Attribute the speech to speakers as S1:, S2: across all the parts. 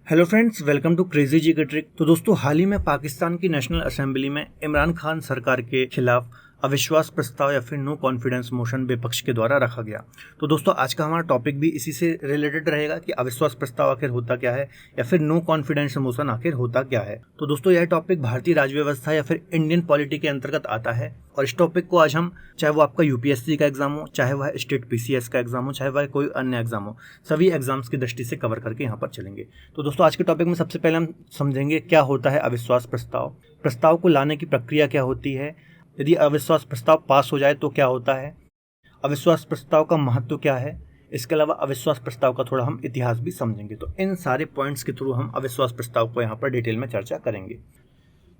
S1: Hello friends, welcome to crazy G K trick. तो दोस्तों, हाल ही में पाकिस्तान की नेशनल असेंबली में इमरान खान सरकार के खिलाफ अविश्वास प्रस्ताव या फिर नो कॉन्फिडेंस मोशन विपक्ष के द्वारा रखा गया। तो दोस्तों, आज का हमारा टॉपिक भी इसी से रिलेटेड रहेगा कि अविश्वास प्रस्ताव आखिर होता क्या है या फिर नो कॉन्फिडेंस मोशन आखिर होता क्या है। तो दोस्तों, यह टॉपिक भारतीय राज्य व्यवस्था या फिर इंडियन पॉलिटी के अंतर्गत आता है और इस टॉपिक को आज हम, चाहे वो आपका यूपीएससी का एग्जाम हो, चाहे वह स्टेट पीसीएस का एग्जाम हो, चाहे वह कोई अन्य एग्जाम हो, सभी एग्जाम्स की दृष्टि से कवर करके यहाँ पर चलेंगे। तो दोस्तों, आज के टॉपिक में सबसे पहले हम समझेंगे क्या होता है अविश्वास प्रस्ताव, प्रस्ताव को लाने की प्रक्रिया क्या होती है, यदि अविश्वास प्रस्ताव पास हो जाए तो क्या होता है, अविश्वास प्रस्ताव का महत्व क्या है, इसके अलावा अविश्वास प्रस्ताव का थोड़ा हम इतिहास भी समझेंगे। तो इन सारे पॉइंट्स के थ्रू हम अविश्वास प्रस्ताव को यहाँ पर डिटेल में चर्चा करेंगे।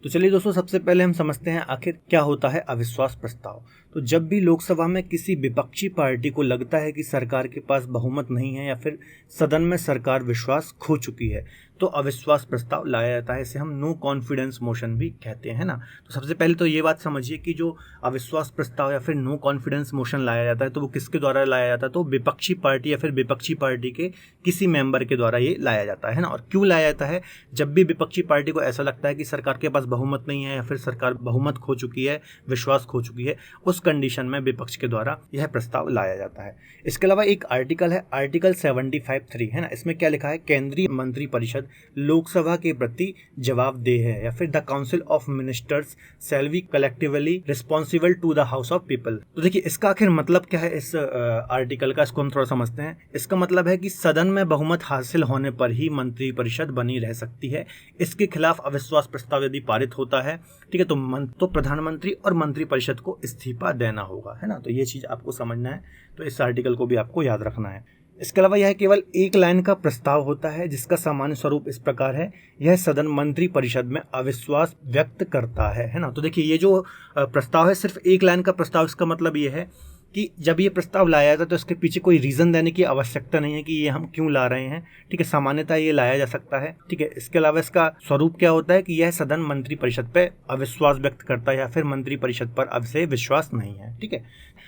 S1: तो चलिए दोस्तों, सबसे पहले हम समझते हैं आखिर क्या होता है अविश्वास प्रस्ताव। तो जब भी लोकसभा में किसी विपक्षी पार्टी को लगता है कि सरकार के पास बहुमत नहीं है या फिर सदन में सरकार विश्वास खो चुकी है, तो अविश्वास प्रस्ताव लाया जाता है। इसे हम नो कॉन्फिडेंस मोशन भी कहते हैं ना। तो सबसे पहले तो ये बात समझिए कि जो अविश्वास प्रस्ताव या फिर नो कॉन्फिडेंस मोशन लाया जाता है तो वो किसके द्वारा लाया जाता है, तो विपक्षी पार्टी या फिर विपक्षी पार्टी के किसी मेंबर के द्वारा ये लाया जाता है ना। और क्यों लाया जाता है? जब भी विपक्षी पार्टी को ऐसा लगता है कि सरकार के पास बहुमत नहीं है या फिर सरकार बहुमत खो चुकी है, विश्वास खो चुकी है, उस कंडीशन में विपक्ष के द्वारा यह प्रस्ताव लाया जाता है। इसके अलावा एक आर्टिकल है, आर्टिकल 75(3) है ना। इसमें क्या लिखा है? केंद्रीय मंत्रिपरिषद लोकसभा के प्रति जवाबदेह है या फिर the council of ministers shall be collectively responsible to the house of people. तो देखिए, इसका आखिर मतलब क्या है इस आर्टिकल का, इसको हम थोड़ा समझते हैं। इसका मतलब है कि सदन में बहुमत हासिल होने पर ही मंत्रिपरिषद बनी रह सकती है। इसके खिलाफ अविश्वास प्रस्ताव यदि पारित होता है, ठीक है, तो प्रधानमंत्री और मंत्रिपरिषद को इस्तीफा देना होगा, है ना। तो ये चीज आपको समझना है, तो इस आर्टिकल को भी आपको याद रखना है। इसके अलावा यह केवल एक लाइन का प्रस्ताव होता है जिसका सामान्य स्वरूप इस प्रकार है, यह सदन मंत्री परिषद में अविश्वास व्यक्त करता है ना। तो देखिए, ये जो प्रस्ताव है सिर्फ एक लाइन का प्रस्ताव, इसका मतलब ये है कि जब ये प्रस्ताव लाया जाता है तो इसके पीछे कोई रीज़न देने की आवश्यकता नहीं है कि ये हम क्यों ला रहे हैं, ठीक है। सामान्यतः ये लाया जा सकता है, ठीक है। इसके अलावा इसका स्वरूप क्या होता है कि यह सदन मंत्री परिषद पे अविश्वास व्यक्त करता है या फिर मंत्री परिषद पर अब से विश्वास नहीं है, ठीक है।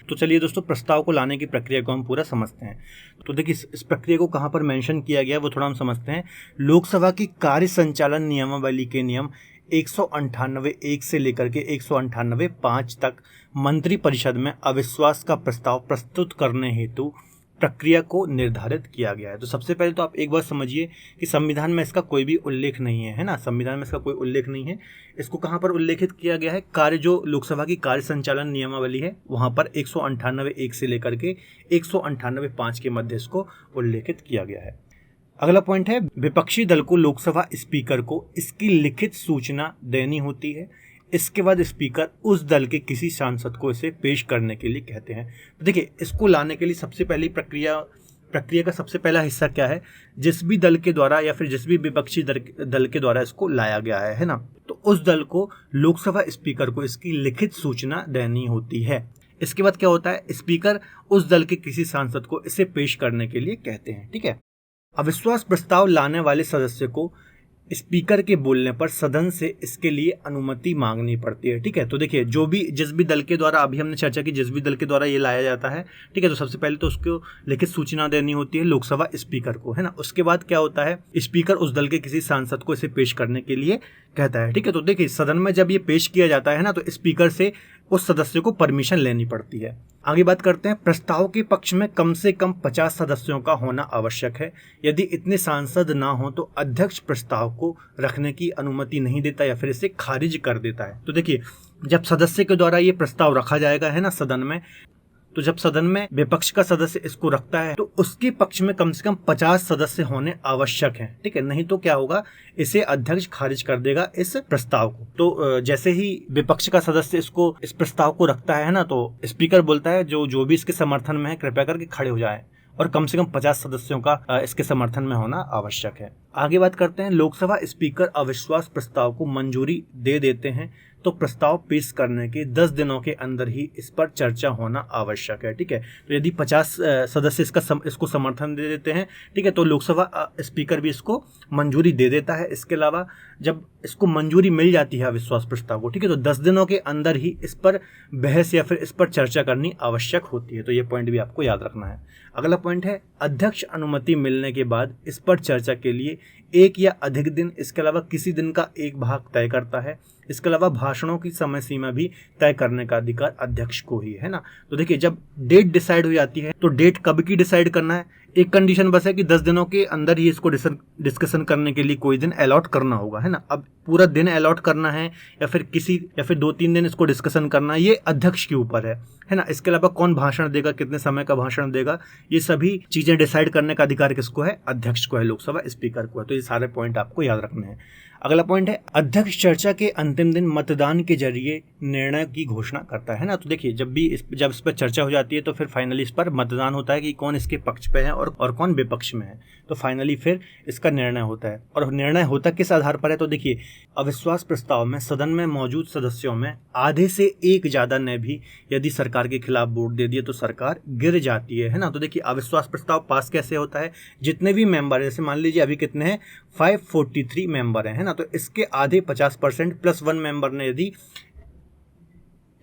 S1: तो चलिए दोस्तों, प्रस्ताव को लाने की प्रक्रिया को हम पूरा समझते हैं। तो देखिए, इस प्रक्रिया को कहाँ पर मेंशन किया गया है वो थोड़ा हम समझते हैं। लोकसभा की कार्य संचालन नियमावली के नियम 198(1) से लेकर के 198(5) तक मंत्रिपरिषद में अविश्वास का प्रस्ताव प्रस्तुत करने हेतु प्रक्रिया को निर्धारित किया गया है। तो सबसे पहले तो आप एक बात समझिए कि संविधान में इसका कोई भी उल्लेख नहीं है ना। संविधान में इसका कोई उल्लेख नहीं है। इसको कहाँ पर उल्लेखित किया गया है? जो लोकसभा की कार्य संचालन नियमावली है वहाँ पर 198(1) से लेकर के 198(5) के मध्य इसको उल्लेखित किया गया है। अगला पॉइंट है, विपक्षी दल को लोकसभा स्पीकर को इसकी लिखित सूचना देनी होती है। इसके बाद स्पीकर उस दल के किसी सांसद को इसे पेश करने के लिए कहते हैं। तो देखिए, इसको लाने के लिए सबसे पहली प्रक्रिया का सबसे पहला हिस्सा क्या है? जिस भी दल के द्वारा या फिर जिस भी विपक्षी दल के द्वारा इसको लाया गया है ना, तो उस दल को लोकसभा स्पीकर को इसकी लिखित सूचना देनी होती है। इसके बाद क्या होता है? स्पीकर उस दल के किसी सांसद को इसे पेश करने के लिए कहते हैं, ठीक है। अविश्वास प्रस्ताव लाने वाले सदस्य को स्पीकर के बोलने पर सदन से इसके लिए अनुमति मांगनी पड़ती है, ठीक है। तो देखिए, जिस भी दल के द्वारा, अभी हमने चर्चा की, जिस भी दल के द्वारा ये लाया जाता है, ठीक है, तो सबसे पहले तो उसको लिखित सूचना देनी होती है लोकसभा स्पीकर को, है ना। उसके बाद क्या होता है? स्पीकर उस दल के किसी सांसद को इसे पेश करने के लिए कहता है, ठीक है। तो देखिए, सदन में जब ये पेश किया जाता है ना, तो स्पीकर से उस सदस्य को परमिशन लेनी पड़ती है। आगे बात करते हैं, प्रस्ताव के पक्ष में कम से कम 50 सदस्यों का होना आवश्यक है। यदि इतने सांसद ना हो तो अध्यक्ष प्रस्ताव को रखने की अनुमति नहीं देता या फिर इसे खारिज कर देता है। तो देखिए, जब सदस्य के द्वारा ये प्रस्ताव रखा जाएगा, है ना, सदन में, तो जब सदन में विपक्ष का सदस्य इसको रखता है तो उसके पक्ष में कम से कम 50 सदस्य होने आवश्यक हैं, ठीक है। नहीं तो क्या होगा? इसे अध्यक्ष खारिज कर देगा इस प्रस्ताव को। तो जैसे ही विपक्ष का सदस्य इस प्रस्ताव को रखता है ना, तो स्पीकर बोलता है जो भी इसके समर्थन में है कृपया करके खड़े हो जाएं, और कम से कम 50 सदस्यों का इसके समर्थन में होना आवश्यक है। आगे बात करते हैं, लोकसभा स्पीकर अविश्वास प्रस्ताव को मंजूरी दे देते हैं तो प्रस्ताव पेश करने के 10 दिनों के अंदर ही इस पर चर्चा होना आवश्यक है, ठीक है। तो यदि 50 सदस्य इसको समर्थन दे देते हैं, ठीक है, तो लोकसभा स्पीकर भी इसको मंजूरी दे देता है। इसके अलावा जब इसको मंजूरी मिल जाती है अविश्वास प्रस्ताव को, ठीक है, तो 10 दिनों के अंदर ही इस पर बहस या फिर इस पर चर्चा करनी आवश्यक होती है। तो ये पॉइंट भी आपको याद रखना है। अगला पॉइंट है, अध्यक्ष अनुमति मिलने के बाद इस पर चर्चा के लिए एक या अधिक दिन, इसके अलावा किसी दिन का एक भाग तय करता है। इसके अलावा भाषणों की समय सीमा भी तय करने का अधिकार अध्यक्ष को ही है ना। तो देखिए, जब डेट डिसाइड हो जाती है तो डेट कब की डिसाइड करना है, एक कंडीशन बस है कि 10 दिनों के अंदर ही इसको डिस्कशन करने के लिए कोई दिन अलॉट करना होगा, है ना। अब पूरा दिन अलॉट करना है या फिर 2-3 दिन इसको डिस्कशन करना है, ये अध्यक्ष के ऊपर है ना। इसके अलावा कौन भाषण देगा, कितने समय का भाषण देगा, ये सभी चीजें डिसाइड करने का अधिकार किसको है, अध्यक्ष को है, लोकसभा स्पीकर को है। तो ये सारे पॉइंट आपको याद रखने हैं। अगला पॉइंट है, अध्यक्ष चर्चा के अंतिम दिन मतदान के जरिए निर्णय की घोषणा करता है ना। तो देखिए, जब इस पर चर्चा हो जाती है तो फिर फाइनली इस पर मतदान होता है कि कौन इसके पक्ष पे है और कौन विपक्ष में है। तो फाइनली फिर इसका निर्णय होता है। और निर्णय होता किस आधार पर है, तो देखिए, अविश्वास प्रस्ताव में सदन में मौजूद सदस्यों में आधे से एक ज्यादा ने भी यदि सरकार के खिलाफ वोट दे दिए तो सरकार गिर जाती है ना। तो देखिए, अविश्वास प्रस्ताव पास कैसे होता है, जितने भी मेंबर है, जैसे मान लीजिए अभी कितने हैं, 543 मेंबर है ना। तो इसके आधे 50% प्लस 1 मेंबर ने यदि,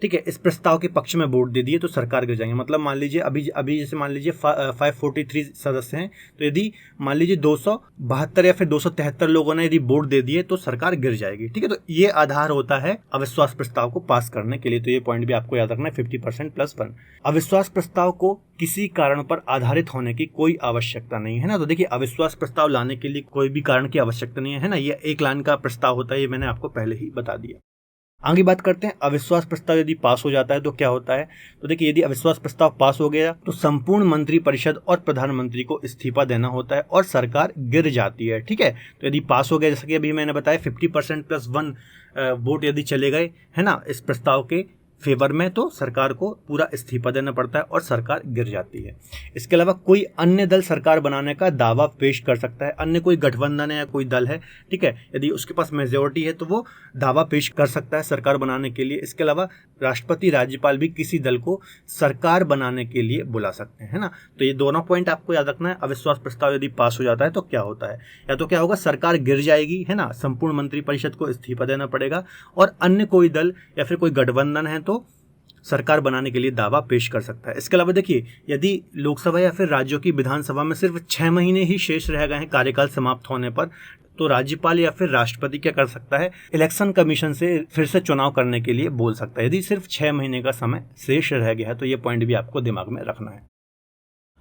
S1: ठीक है, इस प्रस्ताव के पक्ष में वोट दे दिए तो सरकार गिर जाएंगे। मतलब मान लीजिए अभी जैसे मान लीजिए 543 सदस्य हैं, तो यदि मान लीजिए 272 या फिर 273 लोगों ने यदि वोट दे दिए तो सरकार गिर जाएगी। ठीक है, तो ये आधार होता है अविश्वास प्रस्ताव को पास करने के लिए। तो ये पॉइंट भी आपको याद रखना है, 50% प्लस 1। अविश्वास प्रस्ताव को किसी कारण पर आधारित होने की कोई आवश्यकता नहीं है ना। तो देखिए, अविश्वास प्रस्ताव लाने के लिए कोई भी कारण की आवश्यकता नहीं है ना। ये एक लाइन का प्रस्ताव होता है, ये मैंने आपको पहले ही बता दिया। आगे बात करते हैं, अविश्वास प्रस्ताव यदि पास हो जाता है तो क्या होता है। तो देखिए, यदि अविश्वास प्रस्ताव पास हो गया तो संपूर्ण मंत्रिपरिषद और प्रधानमंत्री को इस्तीफा देना होता है और सरकार गिर जाती है। ठीक है, तो यदि पास हो गया, जैसा कि अभी मैंने बताया 50% प्लस 1 वोट यदि चले गए, है ना, इस प्रस्ताव के फेवर में, तो सरकार को पूरा इस्तीफा देना पड़ता है और सरकार गिर जाती है। इसके अलावा कोई अन्य दल सरकार बनाने का दावा पेश कर सकता है। अन्य कोई गठबंधन है या कोई दल है, ठीक है, यदि उसके पास मेजोरिटी है तो वो दावा पेश कर सकता है सरकार बनाने के लिए। इसके अलावा राष्ट्रपति, राज्यपाल भी किसी दल को सरकार बनाने के लिए बुला सकते हैं, है ना। तो ये दोनों पॉइंट आपको याद रखना है। अविश्वास प्रस्ताव यदि पास हो जाता है तो क्या होता है, या तो क्या होगा, सरकार गिर जाएगी, है ना, संपूर्ण मंत्रिपरिषद को इस्तीफा देना पड़ेगा और अन्य कोई दल या फिर कोई गठबंधन है तो सरकार बनाने के लिए दावा पेश कर सकता है। इसके अलावा देखिए, यदि लोकसभा या फिर राज्यों की विधानसभा में सिर्फ 6 महीने ही शेष रह गए हैं कार्यकाल समाप्त होने पर, तो राज्यपाल या फिर राष्ट्रपति क्या कर सकता है, इलेक्शन कमीशन से फिर से चुनाव करने के लिए बोल सकता है, यदि सिर्फ 6 महीने का समय शेष रह गया है। तो ये पॉइंट भी आपको दिमाग में रखना है।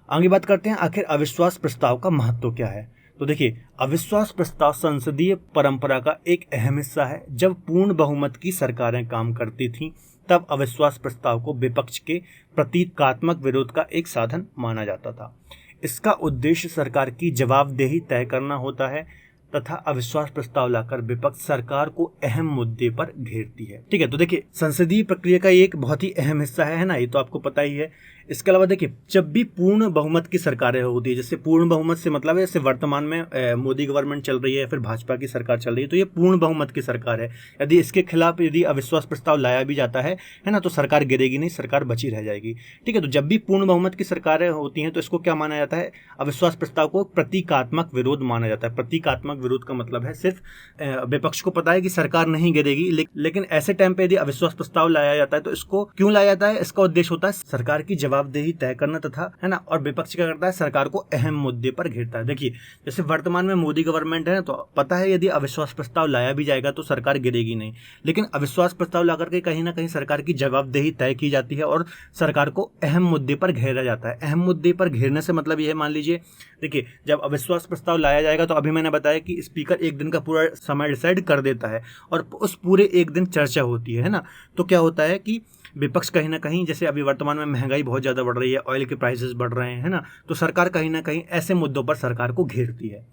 S1: आगे बात करते हैं, आखिर अविश्वास प्रस्ताव का महत्व क्या है। तो देखिए, अविश्वास प्रस्ताव संसदीय परंपरा का एक अहम हिस्सा है। जब पूर्ण बहुमत की सरकारें काम करती थीं, तब अविश्वास प्रस्ताव को विपक्ष के प्रतीकात्मक विरोध का एक साधन माना जाता था। इसका उद्देश्य सरकार की जवाबदेही तय करना होता है तथा अविश्वास प्रस्ताव लाकर विपक्ष सरकार को अहम मुद्दे पर घेरती है। ठीक है, तो देखिए, संसदीय प्रक्रिया का एक बहुत ही अहम हिस्सा है ना, ये तो आपको पता ही है। इसके अलावा देखिए, जब भी पूर्ण बहुमत की सरकारें होती है, जैसे पूर्ण बहुमत से मतलब है जैसे वर्तमान में मोदी गवर्नमेंट चल रही है या फिर भाजपा की सरकार चल रही है, तो ये पूर्ण बहुमत की सरकार है। यदि इसके खिलाफ यदि अविश्वास प्रस्ताव लाया भी जाता है ना, तो सरकार गिरेगी नहीं, सरकार बची रह जाएगी। ठीक है, तो जब भी पूर्ण बहुमत की सरकारें होती हैं तो इसको क्या माना जाता है, अविश्वास प्रस्ताव को प्रतीकात्मक विरोध माना जाता है। प्रतीकात्मक विरोध का मतलब है सिर्फ विपक्ष को पता है कि सरकार नहीं गिरेगी, लेकिन ऐसे टाइम पे यदि अविश्वास प्रस्ताव लाया जाता है तो इसको क्यों लाया जाता है, इसका उद्देश्य होता है सरकार की जवाबदेही तय करना तथा, है ना, और विपक्ष क्या करता है, सरकार को अहम मुद्दे पर घेरता है। देखिए, जैसे वर्तमान में मोदी गवर्नमेंट है, तो पता है यदि अविश्वास प्रस्ताव लाया भी जाएगा तो सरकार गिरेगी नहीं, लेकिन अविश्वास प्रस्ताव लाकर के कहीं ना कहीं सरकार की जवाबदेही तय की जाती है और सरकार को अहम मुद्दे पर घेरा जाता है। अहम मुद्दे पर घेरने से मतलब यह है, मान लीजिए, देखिए, जब अविश्वास प्रस्ताव लाया जाएगा तो अभी मैंने बताया कि स्पीकर एक दिन का पूरा समय डिसाइड कर देता है और उस पूरे एक दिन चर्चा होती है ना। तो क्या होता है कि विपक्ष कहीं ना कहीं, जैसे अभी वर्तमान में महंगाई बहुत ज़्यादा बढ़ रही है, ऑयल के प्राइसेस बढ़ रहे हैं, है ना, तो सरकार कहीं ना कहीं ऐसे मुद्दों पर सरकार को घेरती है।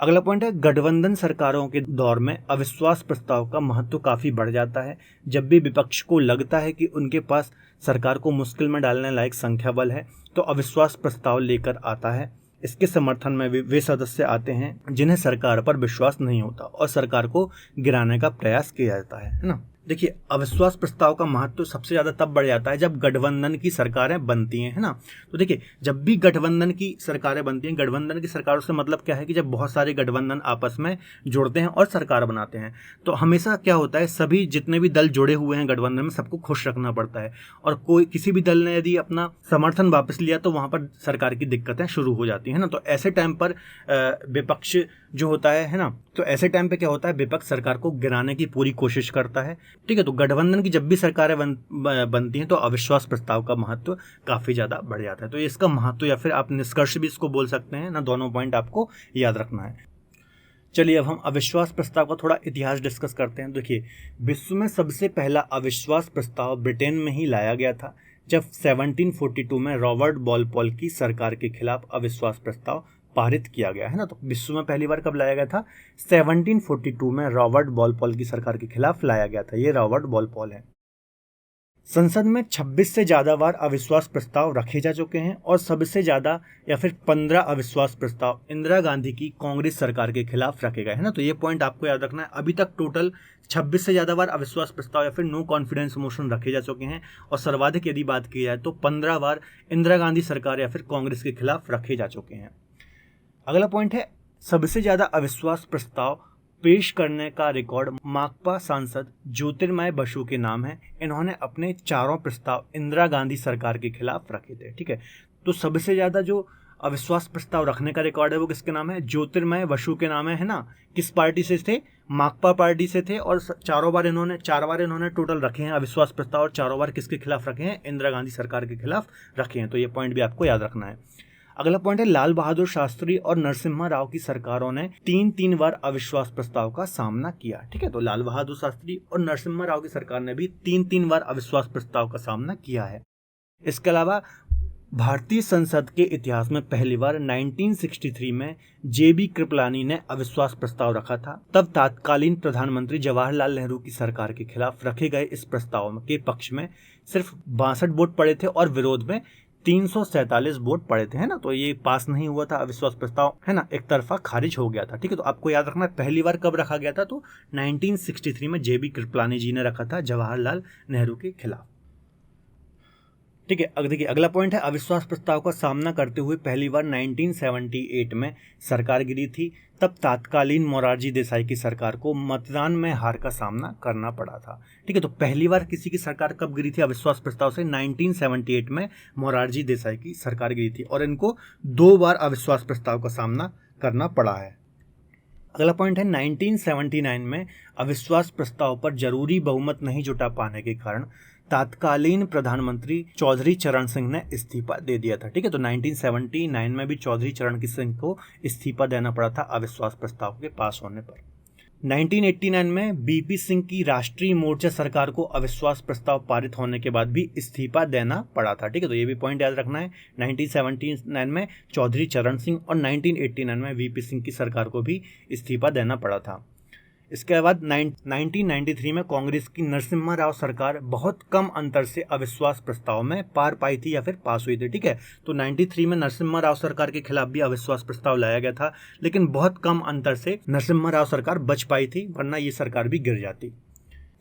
S1: अगला पॉइंट है, गठबंधन सरकारों के दौर में अविश्वास प्रस्ताव का महत्व काफ़ी बढ़ जाता है। जब भी विपक्ष को लगता है कि उनके पास सरकार को मुश्किल में डालने लायक संख्या बल है, तो अविश्वास प्रस्ताव लेकर आता है। इसके समर्थन में वे सदस्य आते हैं जिन्हें सरकार पर विश्वास नहीं होता और सरकार को गिराने का प्रयास किया जाता है ना। देखिए, अविश्वास प्रस्ताव का महत्व सबसे ज़्यादा तब बढ़ जाता है जब गठबंधन की सरकारें बनती हैं, है ना। तो देखिए, जब भी गठबंधन की सरकारें बनती हैं, गठबंधन की सरकारों से मतलब क्या है कि जब बहुत सारे गठबंधन आपस में जुड़ते हैं और सरकार बनाते हैं, तो हमेशा क्या होता है, सभी जितने भी दल जुड़े हुए हैं गठबंधन में सबको खुश रखना पड़ता है। और कोई किसी भी दल ने यदि अपना समर्थन वापस लिया तो वहाँ पर सरकार की दिक्कतें शुरू हो जाती हैं ना। तो ऐसे टाइम पर विपक्ष जो होता है ना, तो ऐसे टाइम पे क्या होता है, विपक्ष सरकार को गिराने की पूरी कोशिश करता है। ठीक है, तो गठबंधन की जब भी सरकारें बनती हैं तो अविश्वास प्रस्ताव का महत्व काफ़ी ज़्यादा बढ़ जाता है। तो इसका महत्व या फिर आप निष्कर्ष भी इसको बोल सकते हैं ना, दोनों पॉइंट आपको याद रखना है। चलिए अब हम अविश्वास प्रस्ताव का थोड़ा इतिहास डिस्कस करते हैं। देखिए, विश्व में सबसे पहला अविश्वास प्रस्ताव ब्रिटेन में ही लाया गया था, जब 1742 में रॉबर्ट वॉलपॉल की सरकार के खिलाफ अविश्वास प्रस्ताव पारित किया गया, है ना। तो विश्व में पहली बार कब लाया गया था? 1742 में रॉबर्ट वॉलपॉल की सरकार के खिलाफ लाया गया था। ये रॉबर्ट वॉलपॉल है। संसद में 26 से ज़्यादा बार अविश्वास प्रस्ताव रखे जा चुके हैं और सबसे ज़्यादा या फिर 15 अविश्वास प्रस्ताव इंदिरा गांधी की कांग्रेस सरकार के खिलाफ रखे गए, है ना। तो ये पॉइंट आपको याद रखना है। अभी तक टोटल 26 से ज़्यादा बार अविश्वास प्रस्ताव या फिर नो कॉन्फिडेंस मोशन रखे जा चुके हैं और सर्वाधिक यदि बात की जाए तो 15 बार इंदिरा गांधी सरकार या फिर कांग्रेस के खिलाफ रखे जा चुके हैं। अगला पॉइंट है, सबसे ज़्यादा अविश्वास प्रस्ताव पेश करने का रिकॉर्ड माकपा सांसद ज्योतिर्मय बसु के नाम है। इन्होंने अपने चारों प्रस्ताव इंदिरा गांधी सरकार के खिलाफ रखे थे। ठीक है, तो सबसे ज़्यादा जो अविश्वास प्रस्ताव रखने का रिकॉर्ड है वो किसके नाम है? ज्योतिर्मय बसु के नाम है ना। किस पार्टी से थे? माकपा पार्टी से थे। और चार बार इन्होंने टोटल रखे हैं अविश्वास प्रस्ताव, और चारों बार किसके खिलाफ रखे हैं? इंदिरा गांधी सरकार के खिलाफ रखे हैं। तो ये पॉइंट भी आपको याद रखना है। अगला पॉइंट है, लाल बहादुर शास्त्री और नरसिम्हा राव की सरकारों ने 3 बार अविश्वास प्रस्ताव का सामना किया। ठीक है, तो लाल बहादुर शास्त्री और नरसिम्हा राव की सरकार ने भी 3 बार अविश्वास प्रस्ताव का सामना किया है। इसके अलावा भारतीय संसद के इतिहास में पहली बार 1963 में JB कृपलानी ने अविश्वास प्रस्ताव रखा था। तब तत्कालीन प्रधानमंत्री जवाहरलाल नेहरू की सरकार के खिलाफ रखे गए इस प्रस्ताव के पक्ष में सिर्फ 62 वोट पड़े थे और विरोध में 347 वोट पड़े थे, है ना। तो ये पास नहीं हुआ था अविश्वास प्रस्ताव, है ना, एक तरफा खारिज हो गया था। ठीक है, तो आपको याद रखना है पहली बार कब रखा गया था, तो 1963 में JB कृपलानी जी ने रखा था जवाहरलाल नेहरू के खिलाफ। ठीक है, देखिए अगला पॉइंट है, अविश्वास प्रस्ताव का सामना करते हुए पहली बार 1978 में सरकार गिरी थी। तब तत्कालीन मोरारजी देसाई की सरकार को मतदान में हार का सामना करना पड़ा था। ठीक है, तो पहली बार किसी की सरकार कब गिरी थी अविश्वास प्रस्ताव से? 1978 में मोरारजी देसाई की सरकार गिरी थी और इनको 2 बार अविश्वास प्रस्ताव का सामना करना पड़ा है। अगला पॉइंट है, 1979 में अविश्वास प्रस्ताव पर जरूरी बहुमत नहीं जुटा पाने के कारण तत्कालीन प्रधानमंत्री चौधरी चरण सिंह ने इस्तीफा दे दिया था। ठीक है, तो 1979 में भी चौधरी चरण सिंह को इस्तीफा देना पड़ा था अविश्वास प्रस्ताव के पास होने पर। 1989 में BP सिंह की राष्ट्रीय मोर्चा सरकार को अविश्वास प्रस्ताव पारित होने के बाद भी इस्तीफा देना पड़ा था। ठीक है, तो ये भी पॉइंट याद रखना है। 1979 में चौधरी चरण सिंह और 1989 में VP सिंह की सरकार को भी इस्तीफा देना पड़ा था। इसके बाद 1993 में कांग्रेस की नरसिम्हा राव सरकार बहुत कम अंतर से अविश्वास प्रस्ताव में पार पाई थी या फिर पास हुई थी। ठीक है, तो 93 में नरसिम्हा राव सरकार के खिलाफ भी अविश्वास प्रस्ताव लाया गया था, लेकिन बहुत कम अंतर से नरसिम्हा राव सरकार बच पाई थी, वरना ये सरकार भी गिर जाती।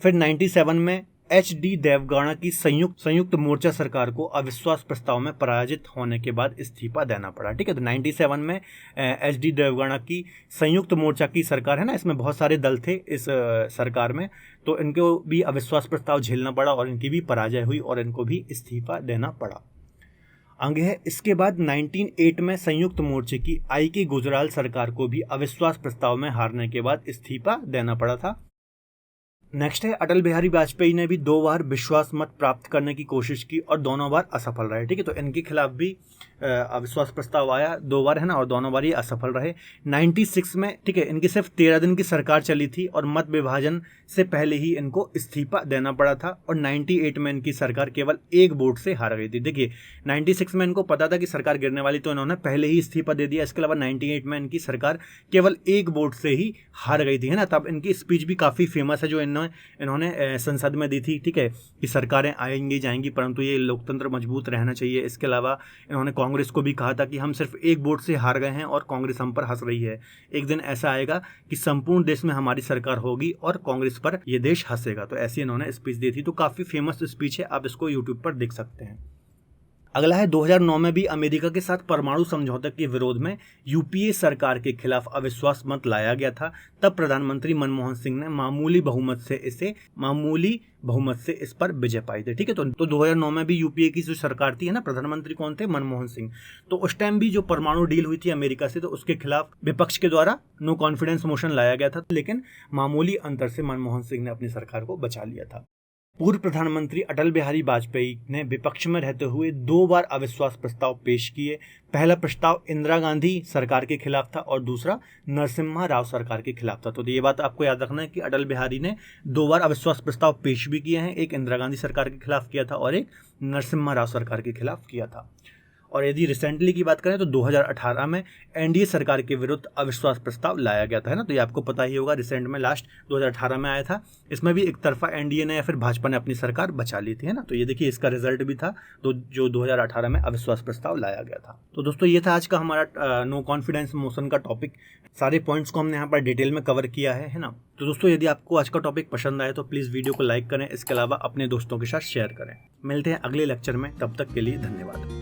S1: फिर 97 में HD देवगौड़ा की संयुक्त मोर्चा सरकार को अविश्वास प्रस्ताव में पराजित होने के बाद इस्तीफा देना पड़ा। ठीक है, तो 97 में HD देवगौड़ा की संयुक्त मोर्चा की सरकार है ना, इसमें बहुत सारे दल थे इस सरकार में, तो इनको भी अविश्वास प्रस्ताव झेलना पड़ा और इनकी भी पराजय हुई और इनको भी इस्तीफा देना पड़ा। आगे है, इसके बाद 1908 में संयुक्त मोर्चे की IK गुजराल सरकार को भी अविश्वास प्रस्ताव में हारने के बाद इस्तीफा देना पड़ा था। नेक्स्ट है, अटल बिहारी वाजपेयी ने भी 2 बार विश्वास मत प्राप्त करने की कोशिश की और दोनों बार असफल रहे। ठीक है, तो इनके खिलाफ भी अविश्वास प्रस्ताव आया 2 बार, है ना, और दोनों बार ये असफल रहे। 96 में, ठीक है, इनकी सिर्फ 13 दिन की सरकार चली थी और मत विभाजन से पहले ही इनको इस्तीफा देना पड़ा था और 98 में इनकी सरकार केवल 1 वोट से हार गई थी। देखिए 96 में इनको पता था कि सरकार गिरने वाली, तो इन्होंने पहले ही इस्तीफा दे दिया। इसके अलावा 98 में इनकी सरकार केवल 1 वोट से ही हार गई थी, है ना। तब इनकी स्पीच भी काफ़ी फेमस है जो इन्होंने संसद में दी थी। ठीक है, कि सरकारें आएंगी जाएंगी परंतु ये लोकतंत्र मजबूत रहना चाहिए। इसके अलावा इन्होंने कांग्रेस को भी कहा था कि हम सिर्फ 1 वोट से हार गए हैं और कांग्रेस हम पर हंस रही है। एक दिन ऐसा आएगा कि संपूर्ण देश में हमारी सरकार होगी और कांग्रेस पर ये देश हंसेगा। तो ऐसी इन्होंने स्पीच दी थी। तो काफी फेमस स्पीच है, आप इसको यूट्यूब पर देख सकते हैं। अगला है 2009 में भी अमेरिका के साथ परमाणु समझौते के विरोध में यूपीए सरकार के खिलाफ अविश्वास मत लाया गया था। तब प्रधानमंत्री मनमोहन सिंह ने मामूली बहुमत से इस पर विजय पाई थी। ठीक है, तो 2009 में भी यूपीए की जो सरकार थी, है ना, प्रधानमंत्री कौन थे? मनमोहन सिंह। तो उस टाइम भी जो परमाणु डील हुई थी अमेरिका से, तो उसके खिलाफ विपक्ष के द्वारा नो कॉन्फिडेंस मोशन लाया गया था, लेकिन मामूली अंतर से मनमोहन सिंह ने अपनी सरकार को बचा लिया था। पूर्व प्रधानमंत्री अटल बिहारी वाजपेयी ने विपक्ष में रहते हुए 2 बार अविश्वास प्रस्ताव पेश किए। पहला प्रस्ताव इंदिरा गांधी सरकार के खिलाफ था और दूसरा नरसिम्हा राव सरकार के खिलाफ था। तो ये बात आपको याद रखना है कि अटल बिहारी ने 2 बार अविश्वास प्रस्ताव पेश भी किए हैं। एक इंदिरा गांधी सरकार के खिलाफ किया था और एक नरसिम्हा राव सरकार के खिलाफ किया था। और यदि रिसेंटली की बात करें तो 2018 में एनडीए सरकार के विरुद्ध अविश्वास प्रस्ताव लाया गया था, है ना। तो ये आपको पता ही होगा, रिसेंट में लास्ट 2018 में आया था। इसमें भी एक तरफा एनडीए ने या फिर भाजपा ने अपनी सरकार बचा ली थी, है ना। तो ये देखिए, इसका रिजल्ट भी था जो 2018 में अविश्वास प्रस्ताव लाया गया था। तो दोस्तों, ये था आज का हमारा नो कॉन्फिडेंस मोशन का टॉपिक। सारे पॉइंट्स को हमने यहाँ पर डिटेल में कवर किया है ना। तो दोस्तों, यदि आपको आज का टॉपिक पसंद आए तो प्लीज़ वीडियो को लाइक करें, इसके अलावा अपने दोस्तों के साथ शेयर करें। मिलते हैं अगले लेक्चर में, तब तक के लिए धन्यवाद।